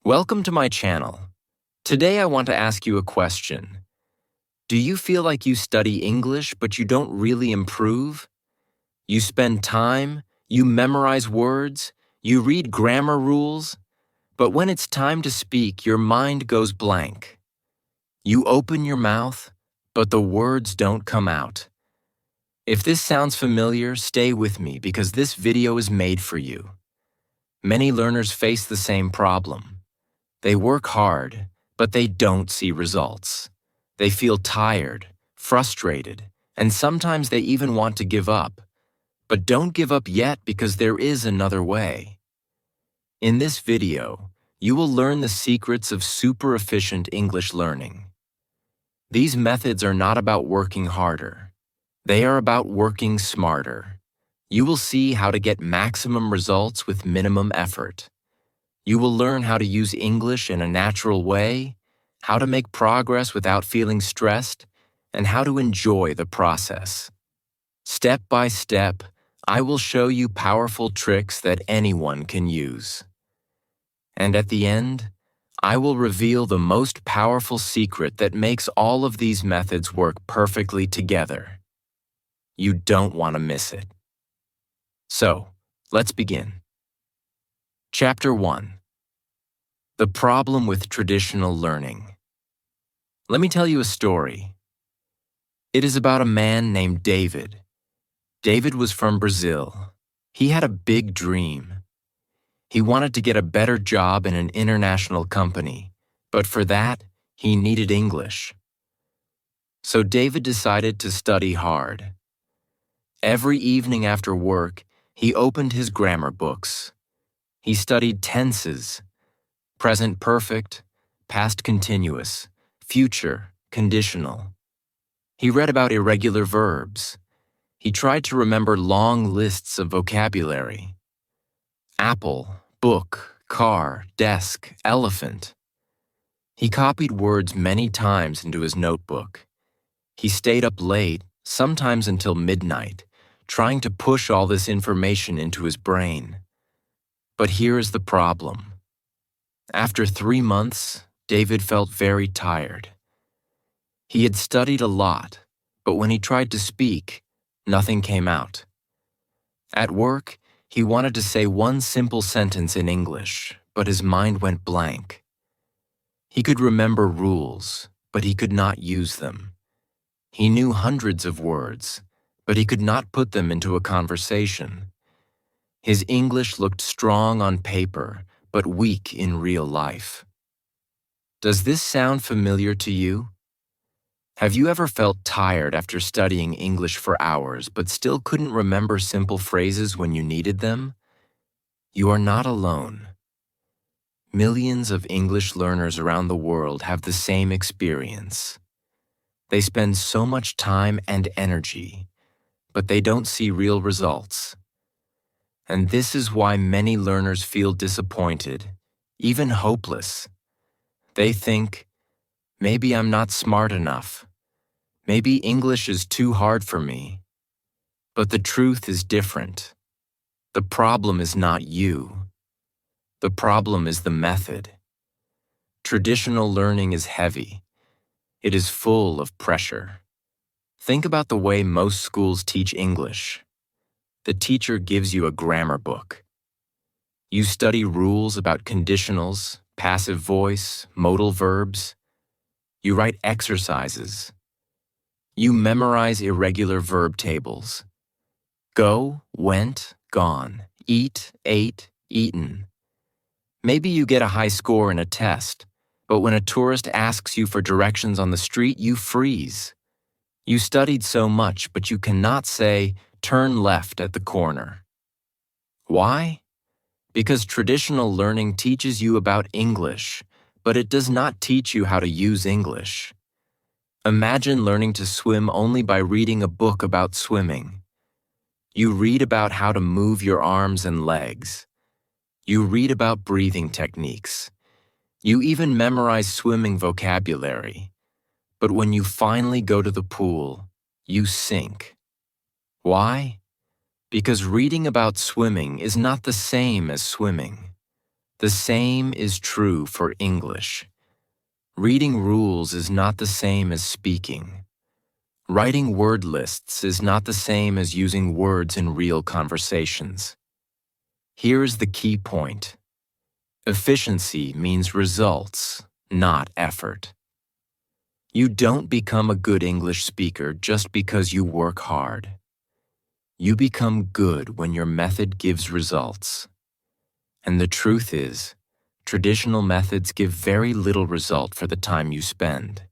Welcome to my channel. Today I want to ask you a question. Do you feel like you study English but you don't really improve? You spend time, you memorize words, you read grammar rules, but when it's time to speak, your mind goes blank. You open your mouth, but the words don't come out. If this sounds familiar, stay with me because this video is made for you. Many learners face the same problem. They work hard, but they don't see results. They feel tired, frustrated, and sometimes they even want to give up. But don't give up yet because there is another way. In this video, you will learn the secrets of super efficient English learning. These methods are not about working harder. They are about working smarter. You will see how to get maximum results with minimum effort. You will learn how to use English in a natural way, how to make progress without feeling stressed, and how to enjoy the process. Step by step, I will show you powerful tricks that anyone can use. And at the end, I will reveal the most powerful secret that makes all of these methods work perfectly together. You don't want to miss it. So, let's begin. Chapter 1. The problem with traditional learning. Let me tell you a story. It is about a man named David. David was from Brazil. He had a big dream. He wanted to get a better job in an international company, but for that, he needed English. So David decided to study hard. Every evening after work, he opened his grammar books. He studied tenses, present perfect, past continuous, future, conditional. He read about irregular verbs. He tried to remember long lists of vocabulary. Apple, book, car, desk, elephant. He copied words many times into his notebook. He stayed up late, sometimes until midnight, trying to push all this information into his brain. But here is the problem. After 3 months, David felt very tired. He had studied a lot, but when he tried to speak, nothing came out. At work, he wanted to say one simple sentence in English, but his mind went blank. He could remember rules, but he could not use them. He knew hundreds of words, but he could not put them into a conversation. His English looked strong on paper, but weak in real life. Does this sound familiar to you? Have you ever felt tired after studying English for hours but still couldn't remember simple phrases when you needed them? You are not alone. Millions of English learners around the world have the same experience. They spend so much time and energy, but they don't see real results. And this is why many learners feel disappointed, even hopeless. They think, maybe I'm not smart enough. Maybe English is too hard for me. But the truth is different. The problem is not you. The problem is the method. Traditional learning is heavy. It is full of pressure. Think about the way most schools teach English. The teacher gives you a grammar book. You study rules about conditionals, passive voice, modal verbs. You write exercises. You memorize irregular verb tables. Go, went, gone. Eat, ate, eaten. Maybe you get a high score in a test, but when a tourist asks you for directions on the street, you freeze. You studied so much, but you cannot say, turn left at the corner. Why? Because traditional learning teaches you about English, but it does not teach you how to use English. Imagine learning to swim only by reading a book about swimming. You read about how to move your arms and legs. You read about breathing techniques. You even memorize swimming vocabulary. But when you finally go to the pool, you sink. Why? Because reading about swimming is not the same as swimming. The same is true for English. Reading rules is not the same as speaking. Writing word lists is not the same as using words in real conversations. Here is the key point. Efficiency means results, not effort. You don't become a good English speaker just because you work hard. You become good when your method gives results. And the truth is, traditional methods give very little result for the time you spend.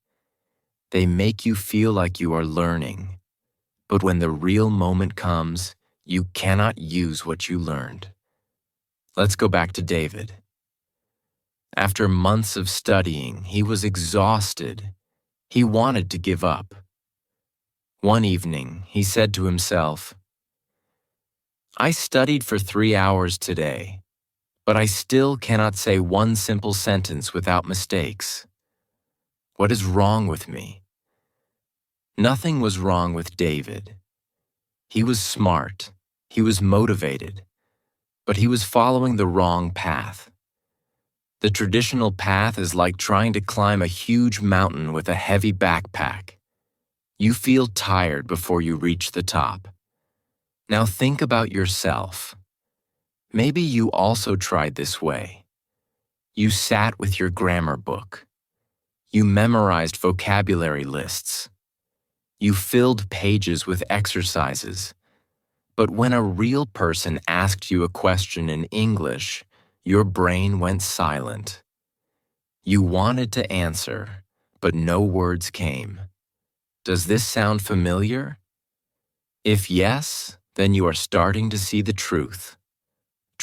They make you feel like you are learning, but when the real moment comes, you cannot use what you learned. Let's go back to David. After months of studying, he was exhausted. He wanted to give up. One evening, he said to himself, "I studied for 3 hours today, but I still cannot say one simple sentence without mistakes. What is wrong with me?" Nothing was wrong with David. He was smart, he was motivated, but he was following the wrong path. The traditional path is like trying to climb a huge mountain with a heavy backpack. You feel tired before you reach the top. Now think about yourself. Maybe you also tried this way. You sat with your grammar book. You memorized vocabulary lists. You filled pages with exercises. But when a real person asked you a question in English, your brain went silent. You wanted to answer, but no words came. Does this sound familiar? If yes, then you are starting to see the truth.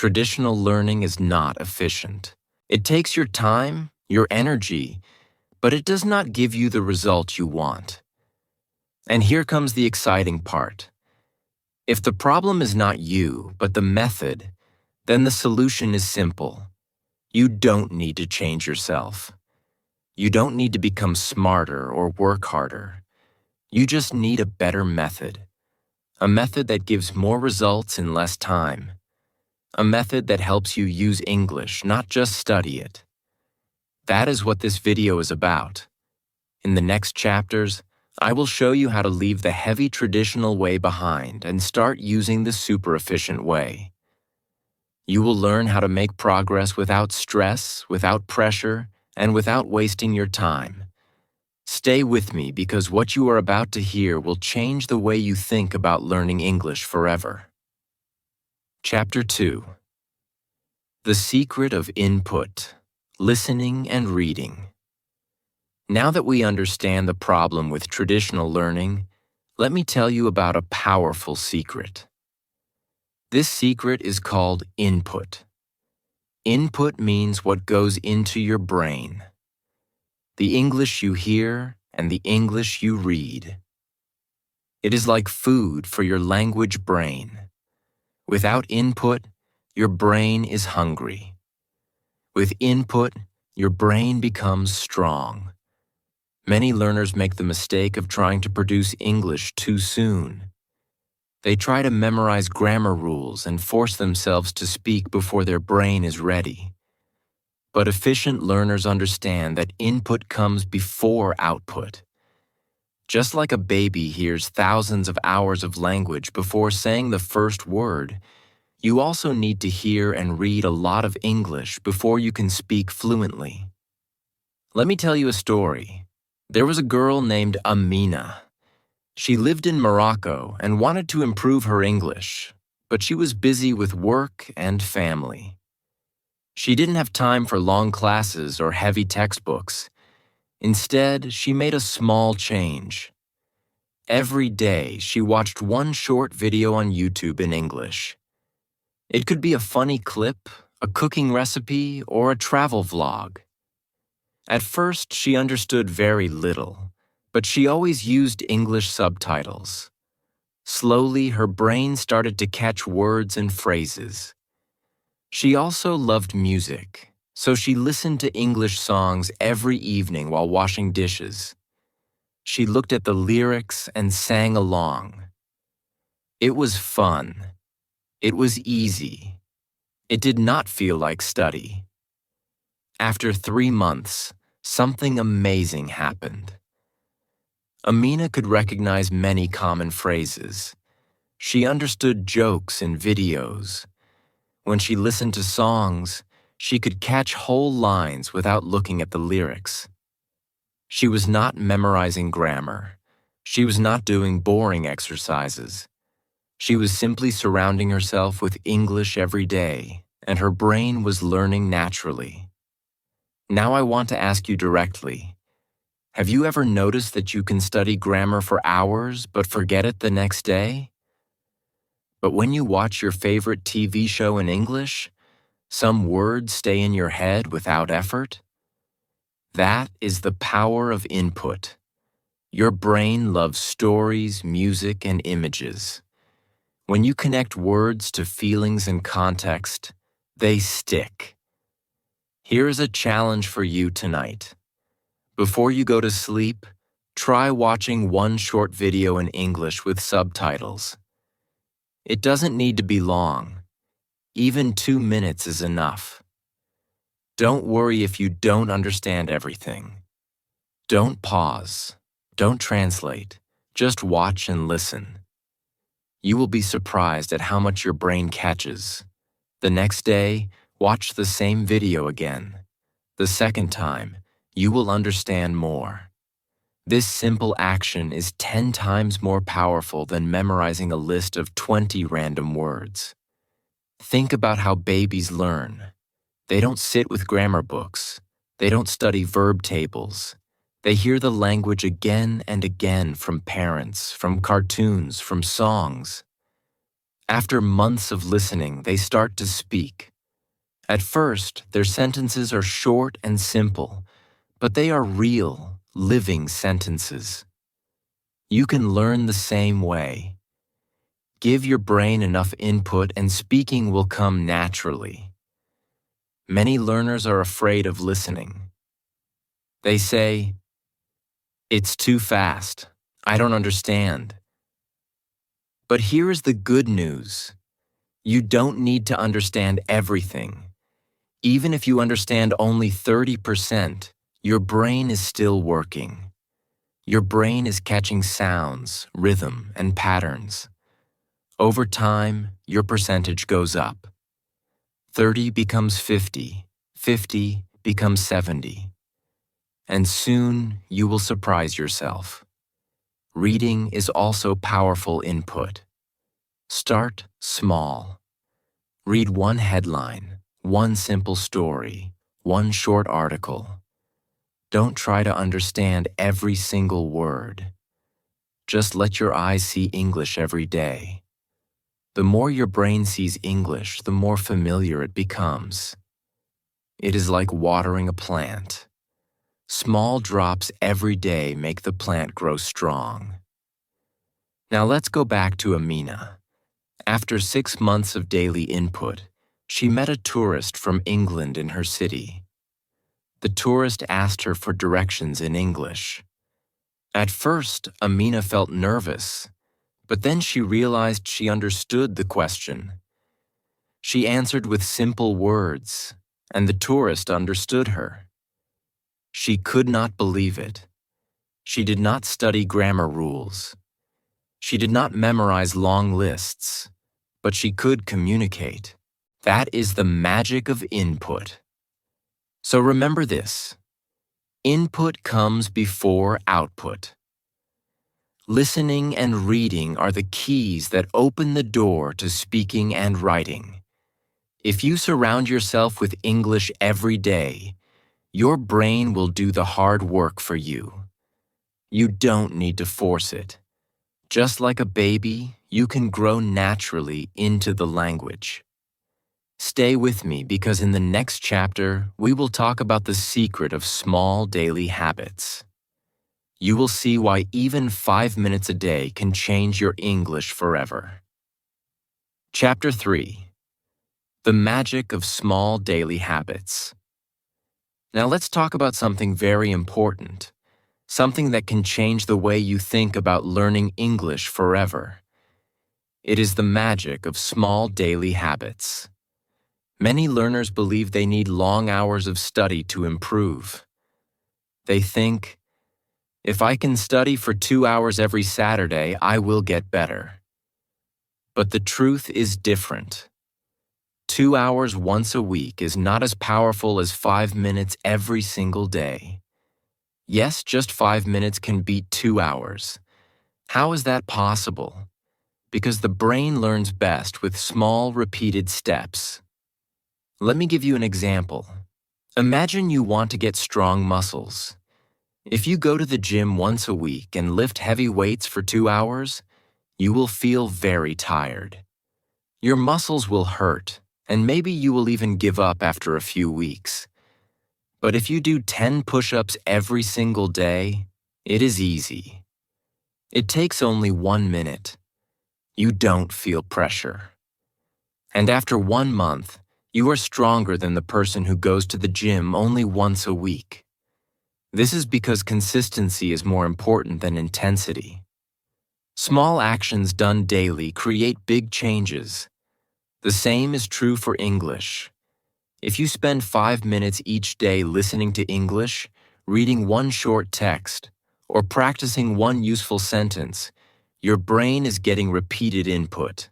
Traditional learning is not efficient. It takes your time, your energy, but it does not give you the result you want. And here comes the exciting part. If the problem is not you, but the method, then the solution is simple. You don't need to change yourself. You don't need to become smarter or work harder. You just need a better method. A method that gives more results in less time. A method that helps you use English, not just study it. That is what this video is about. In the next chapters, I will show you how to leave the heavy traditional way behind and start using the super efficient way. You will learn how to make progress without stress, without pressure, and without wasting your time. Stay with me because what you are about to hear will change the way you think about learning English forever. Chapter 2. The Secret of Input, Listening and Reading. Now that we understand the problem with traditional learning, let me tell you about a powerful secret. This secret is called input. Input means what goes into your brain. The English you hear and the English you read. It is like food for your language brain. Without input, your brain is hungry. With input, your brain becomes strong. Many learners make the mistake of trying to produce English too soon. They try to memorize grammar rules and force themselves to speak before their brain is ready. But efficient learners understand that input comes before output. Just like a baby hears thousands of hours of language before saying the first word, you also need to hear and read a lot of English before you can speak fluently. Let me tell you a story. There was a girl named Amina. She lived in Morocco and wanted to improve her English, but she was busy with work and family. She didn't have time for long classes or heavy textbooks. Instead, she made a small change. Every day, she watched one short video on YouTube in English. It could be a funny clip, a cooking recipe, or a travel vlog. At first, she understood very little, but she always used English subtitles. Slowly, her brain started to catch words and phrases. She also loved music, so she listened to English songs every evening while washing dishes. She looked at the lyrics and sang along. It was fun. It was easy. It did not feel like study. After 3 months, something amazing happened. Amina could recognize many common phrases. She understood jokes in videos. When she listened to songs, she could catch whole lines without looking at the lyrics. She was not memorizing grammar. She was not doing boring exercises. She was simply surrounding herself with English every day, and her brain was learning naturally. Now I want to ask you directly, have you ever noticed that you can study grammar for hours but forget it the next day? But when you watch your favorite TV show in English, some words stay in your head without effort? That is the power of input. Your brain loves stories, music, and images. When you connect words to feelings and context, they stick. Here is a challenge for you tonight. Before you go to sleep, try watching one short video in English with subtitles. It doesn't need to be long. Even 2 minutes is enough. Don't worry if you don't understand everything. Don't pause. Don't translate. Just watch and listen. You will be surprised at how much your brain catches. The next day, watch the same video again. The second time, you will understand more. This simple action is 10 times more powerful than memorizing a list of 20 random words. Think about how babies learn. They don't sit with grammar books. They don't study verb tables. They hear the language again and again from parents, from cartoons, from songs. After months of listening, they start to speak. At first, their sentences are short and simple, but they are real, living sentences. You can learn the same way. Give your brain enough input and speaking will come naturally. Many learners are afraid of listening. They say, "It's too fast. I don't understand." But here is the good news. You don't need to understand everything. Even if you understand only 30%, your brain is still working. Your brain is catching sounds, rhythm, and patterns. Over time, your percentage goes up. 30 becomes 50, 50 becomes 70. And soon you will surprise yourself. Reading is also powerful input. Start small. Read one headline, one simple story, one short article. Don't try to understand every single word. Just let your eyes see English every day. The more your brain sees English, the more familiar it becomes. It is like watering a plant. Small drops every day make the plant grow strong. Now let's go back to Amina. After 6 months of daily input, she met a tourist from England in her city. The tourist asked her for directions in English. At first, Amina felt nervous, but then she realized she understood the question. She answered with simple words, and the tourist understood her. She could not believe it. She did not study grammar rules. She did not memorize long lists, but she could communicate. That is the magic of input. So remember this. Input comes before output. Listening and reading are the keys that open the door to speaking and writing. If you surround yourself with English every day, your brain will do the hard work for you. You don't need to force it. Just like a baby, you can grow naturally into the language. Stay with me because in the next chapter, we will talk about the secret of small daily habits. You will see why even 5 minutes a day can change your English forever. Chapter 3. The Magic of Small Daily Habits. Now let's talk about something very important, something that can change the way you think about learning English forever. It is the magic of small daily habits. Many learners believe they need long hours of study to improve. They think, if I can study for 2 hours every Saturday, I will get better. But the truth is different. 2 hours once a week is not as powerful as 5 minutes every single day. Yes, just 5 minutes can beat 2 hours. How is that possible? Because the brain learns best with small, repeated steps. Let me give you an example. Imagine you want to get strong muscles. If you go to the gym once a week and lift heavy weights for 2 hours, you will feel very tired. Your muscles will hurt, and maybe you will even give up after a few weeks. But if you do 10 push-ups every single day, it is easy. It takes only 1 minute. You don't feel pressure. And after 1 month, you are stronger than the person who goes to the gym only once a week. This is because consistency is more important than intensity. Small actions done daily create big changes. The same is true for English. If you spend 5 minutes each day listening to English, reading one short text, or practicing one useful sentence, your brain is getting repeated input.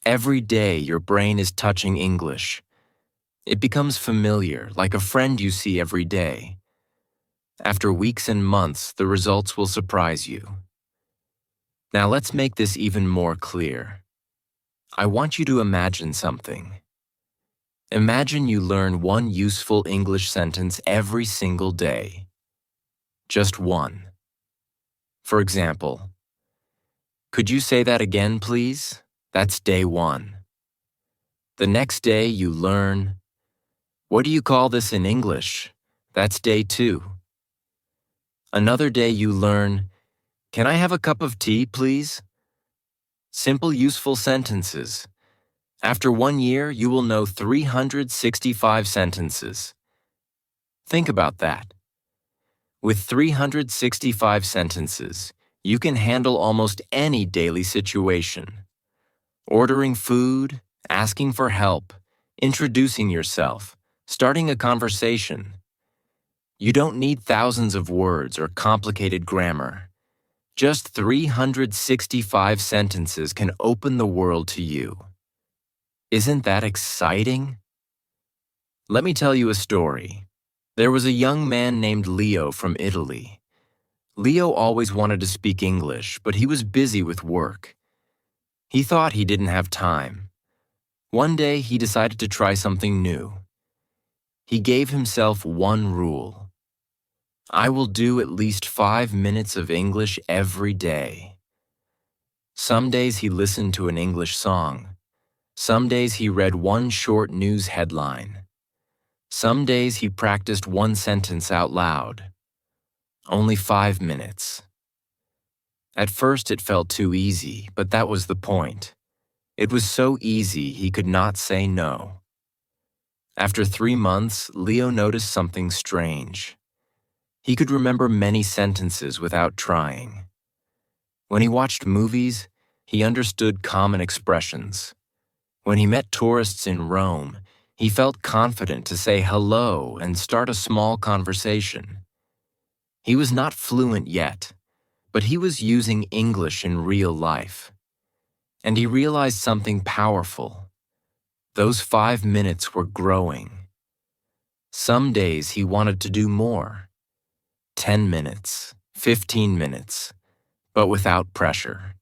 Every day your brain is touching English. It becomes familiar, like a friend you see every day. After weeks and months, the results will surprise you. Now let's make this even more clear. I want you to imagine something. Imagine you learn one useful English sentence every single day. Just one. For example, could you say that again, please? That's day 1. The next day you learn, what do you call this in English? That's day 2. Another day you learn, can I have a cup of tea, please? Simple, useful sentences. After 1 year, you will know 365 sentences. Think about that. With 365 sentences, you can handle almost any daily situation. Ordering food, asking for help, introducing yourself, starting a conversation. You don't need thousands of words or complicated grammar. Just 365 sentences can open the world to you. Isn't that exciting? Let me tell you a story. There was a young man named Leo from Italy. Leo always wanted to speak English, but he was busy with work. He thought he didn't have time. One day, he decided to try something new. He gave himself one rule. I will do at least 5 minutes of English every day. Some days he listened to an English song. Some days he read one short news headline. Some days he practiced one sentence out loud. Only 5 minutes. At first it felt too easy, but that was the point. It was so easy he could not say no. After 3 months, Leo noticed something strange. He could remember many sentences without trying. When he watched movies, he understood common expressions. When he met tourists in Rome, he felt confident to say hello and start a small conversation. He was not fluent yet, but he was using English in real life. And he realized something powerful. Those 5 minutes were growing. Some days he wanted to do more. 10 minutes, 15 minutes, but without pressure.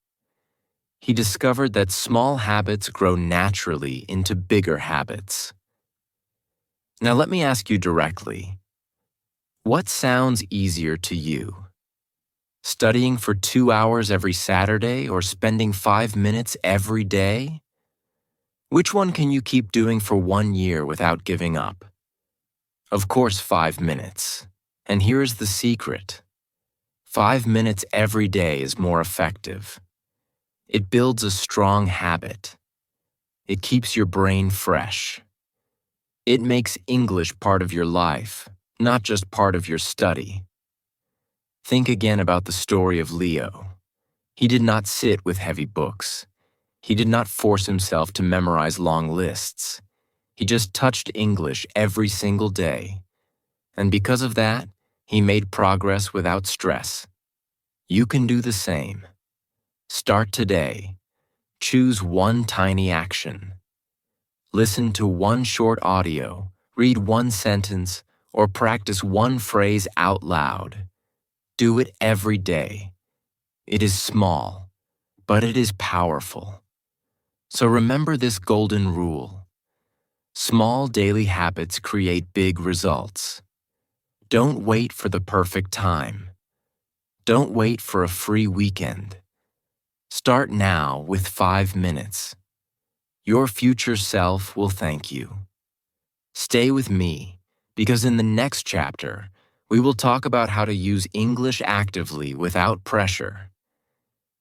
He discovered that small habits grow naturally into bigger habits. Now let me ask you directly. What sounds easier to you? Studying for 2 hours every Saturday or spending 5 minutes every day? Which one can you keep doing for 1 year without giving up? Of course, 5 minutes. And here is the secret. 5 minutes every day is more effective. It builds a strong habit. It keeps your brain fresh. It makes English part of your life, not just part of your study. Think again about the story of Leo. He did not sit with heavy books. He did not force himself to memorize long lists. He just touched English every single day. And because of that, he made progress without stress. You can do the same. Start today. Choose one tiny action. Listen to one short audio, read one sentence, or practice one phrase out loud. Do it every day. It is small, but it is powerful. So remember this golden rule. Small daily habits create big results. Don't wait for the perfect time. Don't wait for a free weekend. Start now with 5 minutes. Your future self will thank you. Stay with me, because in the next chapter, we will talk about how to use English actively without pressure.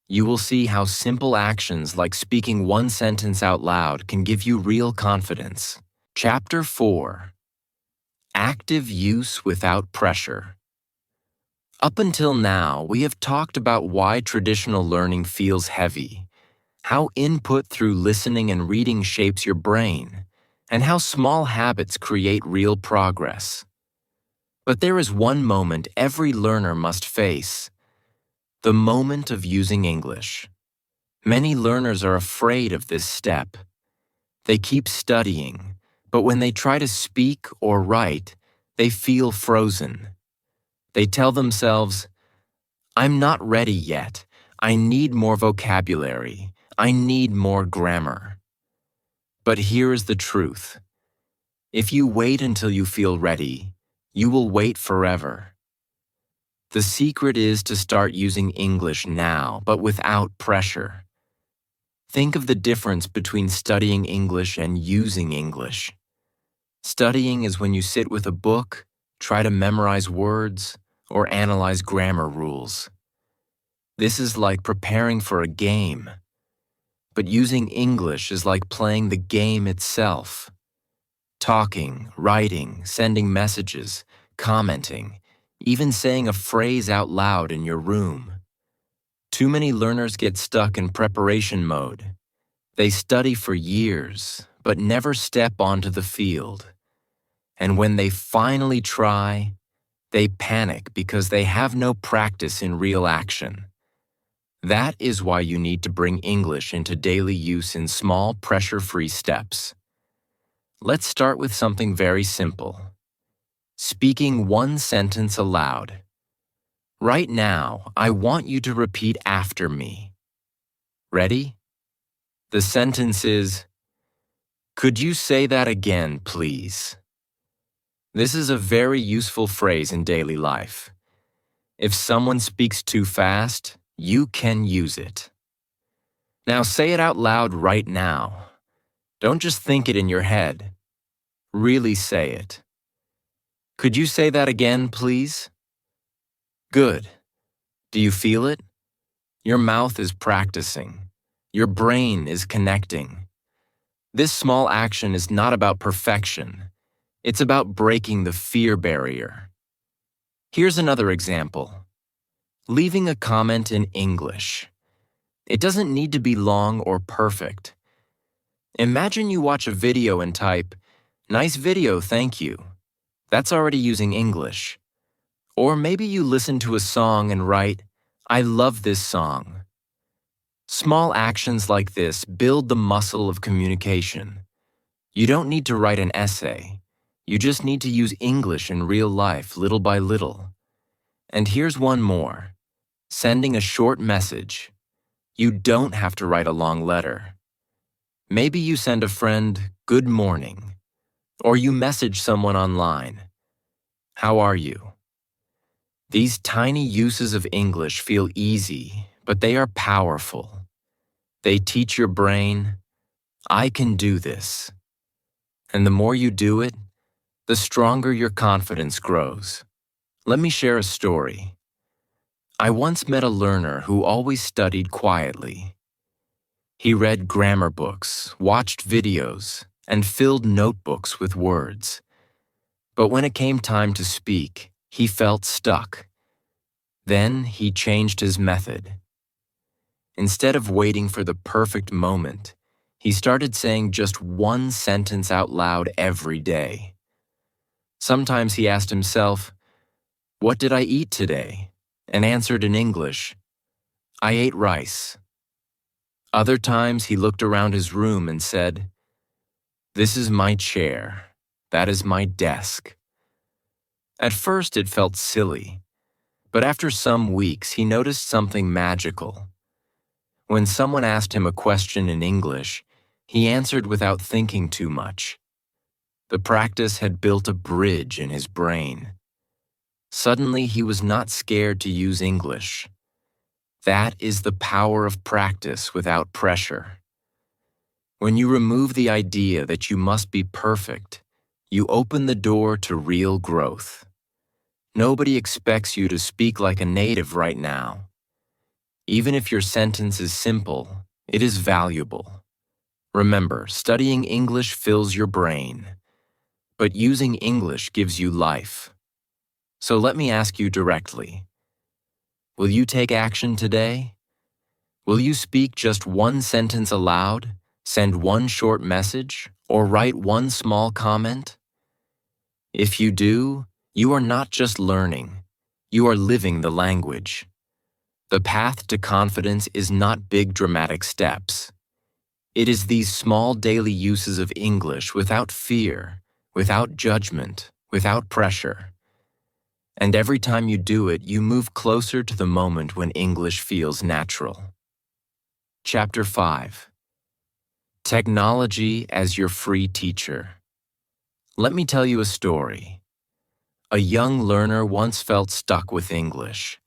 You will see how simple actions like speaking one sentence out loud can give you real confidence. Chapter 4. Active Use Without Pressure. Up until now, we have talked about why traditional learning feels heavy, how input through listening and reading shapes your brain, and how small habits create real progress. But there is one moment every learner must face: the moment of using English. Many learners are afraid of this step. They keep studying, but when they try to speak or write, they feel frozen. They tell themselves, "I'm not ready yet. I need more vocabulary. I need more grammar." But here is the truth. If you wait until you feel ready, you will wait forever. The secret is to start using English now, but without pressure. Think of the difference between studying English and using English. Studying is when you sit with a book, try to memorize words, or analyze grammar rules. This is like preparing for a game. But using English is like playing the game itself. Talking, writing, sending messages, commenting, even saying a phrase out loud in your room. Too many learners get stuck in preparation mode. They study for years, but never step onto the field. And when they finally try, they panic because they have no practice in real action. That is why you need to bring English into daily use in small, pressure-free steps. Let's start with something very simple. Speaking one sentence aloud. Right now, I want you to repeat after me. Ready? The sentence is, "Could you say that again, please?" This is a very useful phrase in daily life. If someone speaks too fast, you can use it. Now say it out loud right now. Don't just think it in your head. Really say it. Could you say that again, please? Good. Do you feel it? Your mouth is practicing. Your brain is connecting. This small action is not about perfection. It's about breaking the fear barrier. Here's another example. Leaving a comment in English. It doesn't need to be long or perfect. Imagine you watch a video and type, "Nice video, thank you." That's already using English. Or maybe you listen to a song and write, "I love this song." Small actions like this build the muscle of communication. You don't need to write an essay. You just need to use English in real life little by little. And here's one more. Sending a short message. You don't have to write a long letter. Maybe you send a friend, "Good morning," or you message someone online, "How are you?" These tiny uses of English feel easy, but they are powerful. They teach your brain, "I can do this." And the more you do it, the stronger your confidence grows. Let me share a story. I once met a learner who always studied quietly. He read grammar books, watched videos, and filled notebooks with words. But when it came time to speak, he felt stuck. Then he changed his method. Instead of waiting for the perfect moment, He started saying just one sentence out loud every day. Sometimes he asked himself, "What did I eat today?" and answered in English, "I ate rice." Other times he looked around his room and said, "This is my chair. That is my desk." At first it felt silly, but after some weeks he noticed something magical. When someone asked him a question in English, he answered without thinking too much. The practice had built a bridge in his brain. Suddenly he was not scared to use English. That is the power of practice without pressure. When you remove the idea that you must be perfect, you open the door to real growth. Nobody expects you to speak like a native right now. Even if your sentence is simple, it is valuable. Remember, studying English fills your brain, but using English gives you life. So let me ask you directly. Will you take action today? Will you speak just one sentence aloud, send one short message, or write one small comment? If you do, you are not just learning, you are living the language. The path to confidence is not big dramatic steps. It is these small daily uses of English without fear, without judgment, without pressure. And every time you do it, you move closer to the moment when English feels natural. Chapter 5. Technology as your free teacher. Let me tell you a story. A young learner once felt stuck with English.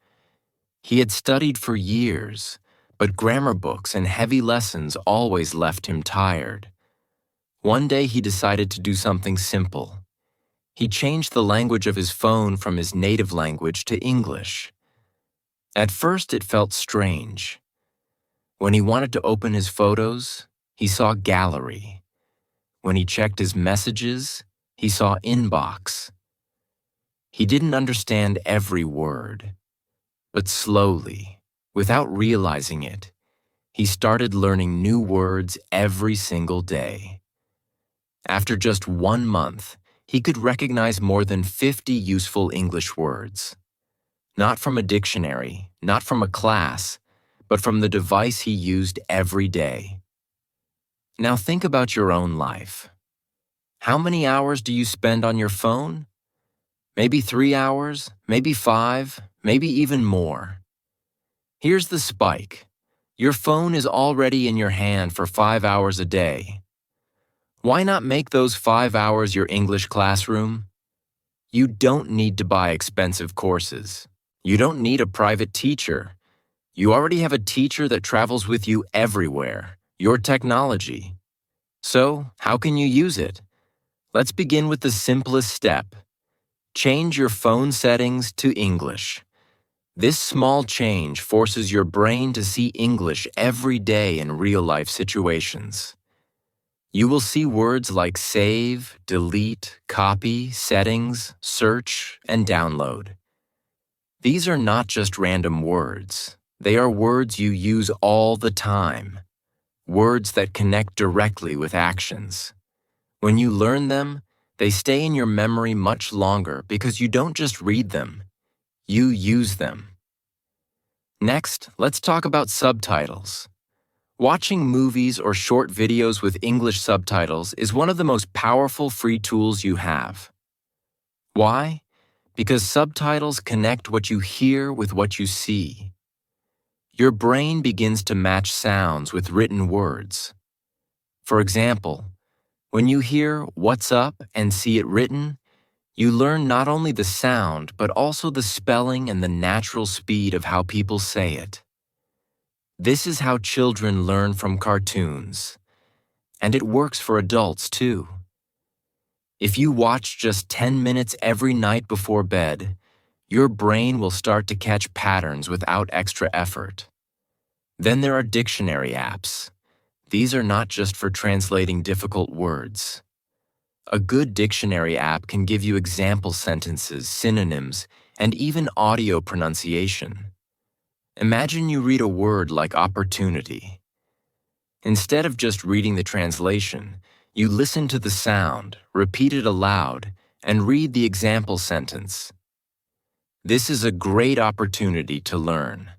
He had studied for years, but grammar books and heavy lessons always left him tired. One day he decided to do something simple. He changed the language of his phone from his native language to English. At first it felt strange. When he wanted to open his photos, he saw Gallery. When he checked his messages, he saw Inbox. He didn't understand every word, but slowly, without realizing it, he started learning new words every single day. After just 1 month, he could recognize more than 50 useful English words. Not from a dictionary, not from a class, but from the device he used every day. Now think about your own life. How many hours do you spend on your phone? Maybe 3 hours, maybe 5, maybe even more. Here's the spike. Your phone is already in your hand for 5 hours a day. Why not make those 5 hours your English classroom? You don't need to buy expensive courses. You don't need a private teacher. You already have a teacher that travels with you everywhere, your technology. So, how can you use it? Let's begin with the simplest step. Change your phone settings to English. This small change forces your brain to see English every day in real-life situations. You will see words like save, delete, copy, settings, search, and download. These are not just random words. They are words you use all the time. Words that connect directly with actions. When you learn them, they stay in your memory much longer because you don't just read them, you use them. Next, let's talk about subtitles. Watching movies or short videos with English subtitles is one of the most powerful free tools you have. Why? Because subtitles connect what you hear with what you see. Your brain begins to match sounds with written words. For example, when you hear "what's up" and see it written, you learn not only the sound but also the spelling and the natural speed of how people say it. This is how children learn from cartoons. And it works for adults too. If you watch just 10 minutes every night before bed, your brain will start to catch patterns without extra effort. Then there are dictionary apps. These are not just for translating difficult words. A good dictionary app can give you example sentences, synonyms, and even audio pronunciation. Imagine you read a word like opportunity. Instead of just reading the translation, you listen to the sound, repeat it aloud, and read the example sentence. This is a great opportunity to learn.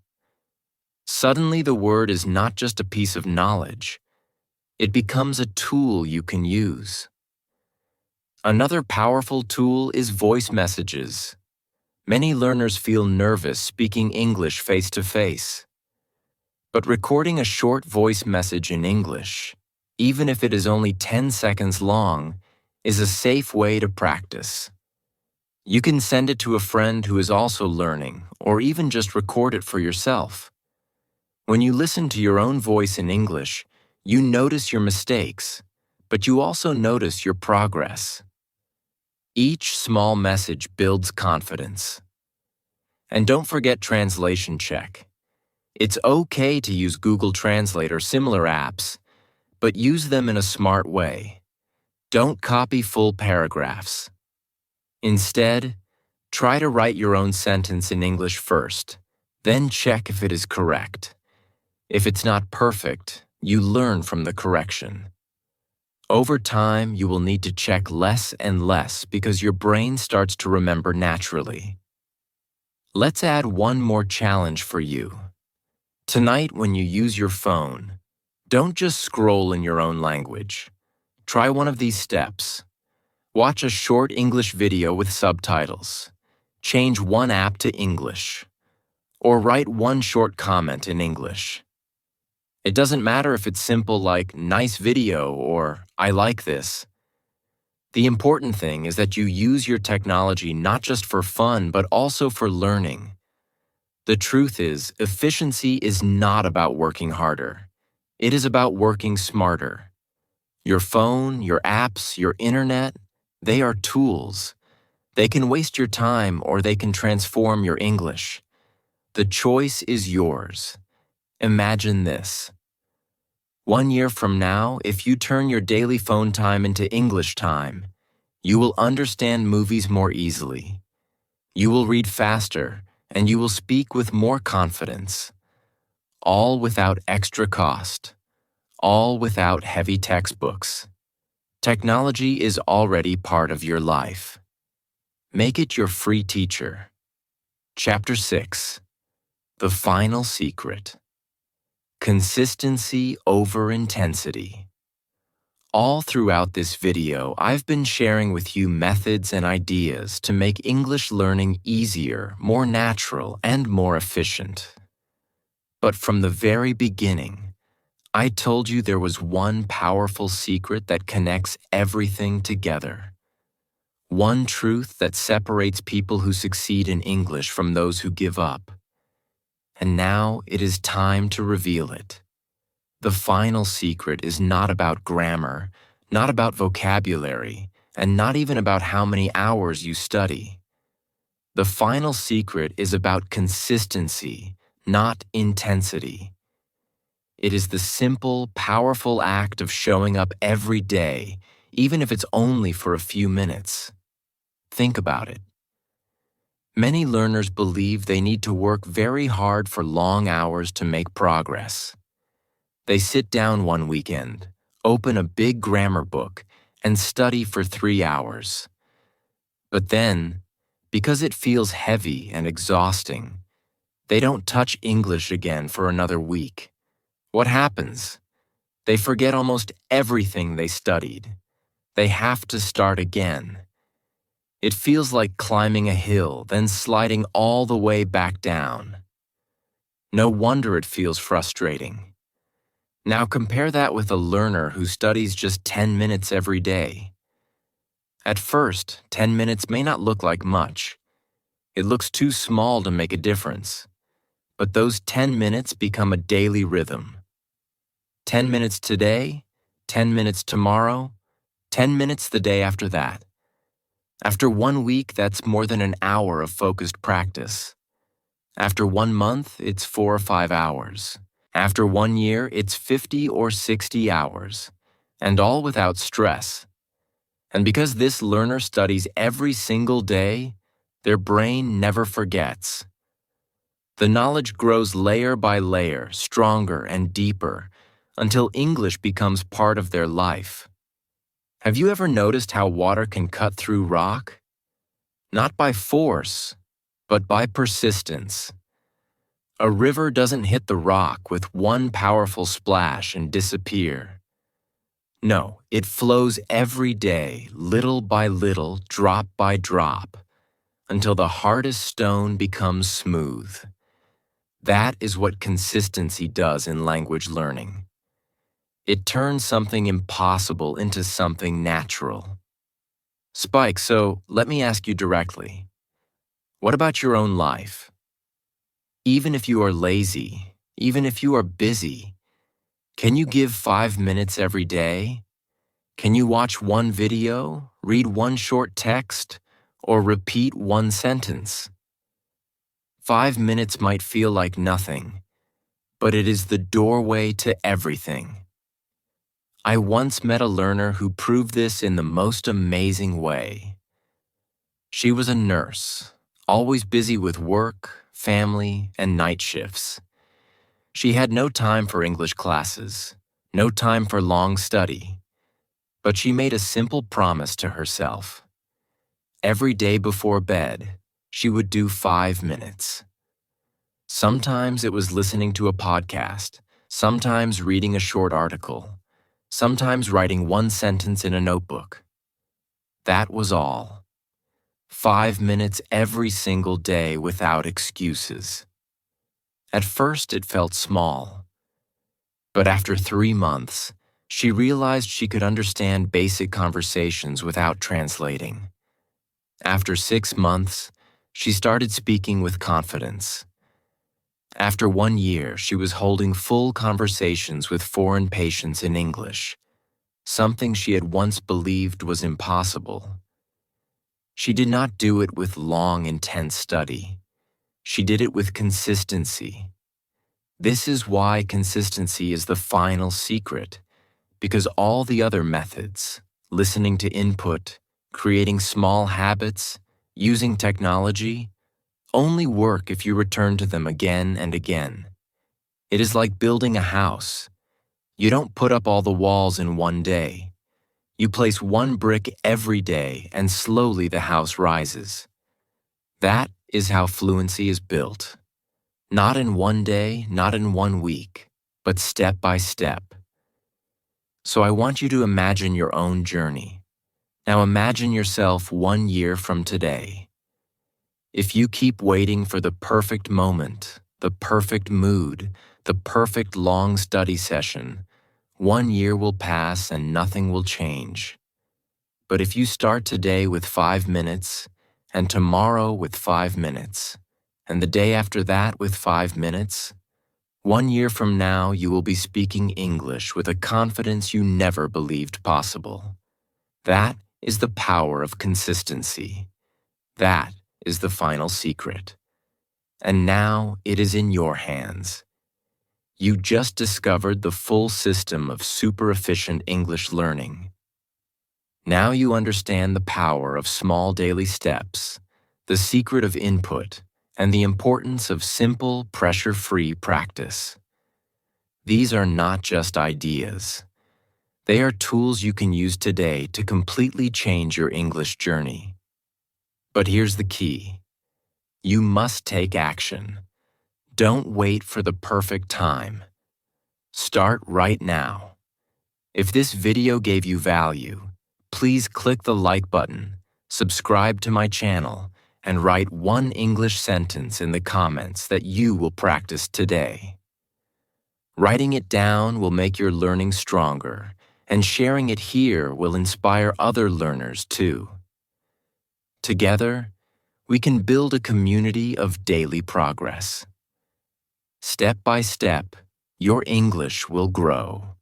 Suddenly, the word is not just a piece of knowledge. It becomes a tool you can use. Another powerful tool is voice messages. Many learners feel nervous speaking English face-to-face. But recording a short voice message in English, even if it is only 10 seconds long, is a safe way to practice. You can send it to a friend who is also learning, or even just record it for yourself. When you listen to your own voice in English, you notice your mistakes, but you also notice your progress. Each small message builds confidence. And don't forget translation check. It's okay to use Google Translate or similar apps, but use them in a smart way. Don't copy full paragraphs. Instead, try to write your own sentence in English first, then check if it is correct. If it's not perfect, you learn from the correction. Over time, you will need to check less and less because your brain starts to remember naturally. Let's add one more challenge for you. Tonight, when you use your phone, don't just scroll in your own language. Try one of these steps. Watch a short English video with subtitles. Change one app to English. Or write one short comment in English. It doesn't matter if it's simple like "nice video" or "I like this." The important thing is that you use your technology not just for fun but also for learning. The truth is, efficiency is not about working harder. It is about working smarter. Your phone, your apps, your internet, they are tools. They can waste your time or they can transform your English. The choice is yours. Imagine this. 1 year from now, if you turn your daily phone time into English time, you will understand movies more easily. You will read faster, and you will speak with more confidence. All without extra cost. All without heavy textbooks. Technology is already part of your life. Make it your free teacher. Chapter 6. The Final Secret. Consistency over intensity. All throughout this video, I've been sharing with you methods and ideas to make English learning easier, more natural, and more efficient. But from the very beginning, I told you there was one powerful secret that connects everything together. One truth that separates people who succeed in English from those who give up. And now it is time to reveal it. The final secret is not about grammar, not about vocabulary, and not even about how many hours you study. The final secret is about consistency, not intensity. It is the simple, powerful act of showing up every day, even if it's only for a few minutes. Think about it. Many learners believe they need to work very hard for long hours to make progress. They sit down one weekend, open a big grammar book, and study for 3 hours. But then, because it feels heavy and exhausting, they don't touch English again for another week. What happens? They forget almost everything they studied. They have to start again. It feels like climbing a hill, then sliding all the way back down. No wonder it feels frustrating. Now compare that with a learner who studies just 10 minutes every day. At first, 10 minutes may not look like much. It looks too small to make a difference. But those 10 minutes become a daily rhythm. 10 minutes today, 10 minutes tomorrow, 10 minutes the day after that. After 1 week, that's more than an hour of focused practice. After 1 month, it's 4 or 5 hours. After 1 year, it's 50 or 60 hours, and all without stress. And because this learner studies every single day, their brain never forgets. The knowledge grows layer by layer, stronger and deeper, until English becomes part of their life. Have you ever noticed how water can cut through rock? Not by force, but by persistence. A river doesn't hit the rock with one powerful splash and disappear. No, it flows every day, little by little, drop by drop, until the hardest stone becomes smooth. That is what consistency does in language learning. It turns something impossible into something natural. Spike, so let me ask you directly. What about your own life? Even if you are lazy, even if you are busy, can you give 5 minutes every day? Can you watch one video, read one short text, or repeat one sentence? 5 minutes might feel like nothing, but it is the doorway to everything. I once met a learner who proved this in the most amazing way. She was a nurse, always busy with work, family, and night shifts. She had no time for English classes, no time for long study, but she made a simple promise to herself. Every day before bed, she would do 5 minutes. Sometimes it was listening to a podcast, sometimes reading a short article, sometimes writing one sentence in a notebook. That was all. 5 minutes every single day without excuses. At first it felt small, but after 3 months, she realized she could understand basic conversations without translating. After 6 months, she started speaking with confidence. After 1 year, she was holding full conversations with foreign patients in English, something she had once believed was impossible. She did not do it with long, intense study. She did it with consistency. This is why consistency is the final secret, because all the other methods, listening to input, creating small habits, using technology, only work if you return to them again and again. It is like building a house. You don't put up all the walls in one day. You place one brick every day and slowly the house rises. That is how fluency is built. Not in one day, not in 1 week, but step by step. So I want you to imagine your own journey. Now imagine yourself 1 year from today. If you keep waiting for the perfect moment, the perfect mood, the perfect long study session, 1 year will pass and nothing will change. But if you start today with 5 minutes, and tomorrow with 5 minutes, and the day after that with 5 minutes, 1 year from now you will be speaking English with a confidence you never believed possible. That is the power of consistency. That is the final secret. And now it is in your hands. You just discovered the full system of super efficient English learning. Now you understand the power of small daily steps, the secret of input, and the importance of simple, pressure-free practice. These are not just ideas. They are tools you can use today to completely change your English journey. But here's the key. You must take action. Don't wait for the perfect time. Start right now. If this video gave you value, please click the like button, subscribe to my channel, and write one English sentence in the comments that you will practice today. Writing it down will make your learning stronger, and sharing it here will inspire other learners too. Together, we can build a community of daily progress. Step by step, your English will grow.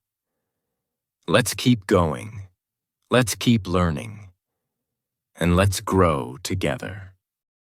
Let's keep going. Let's keep learning. And let's grow together.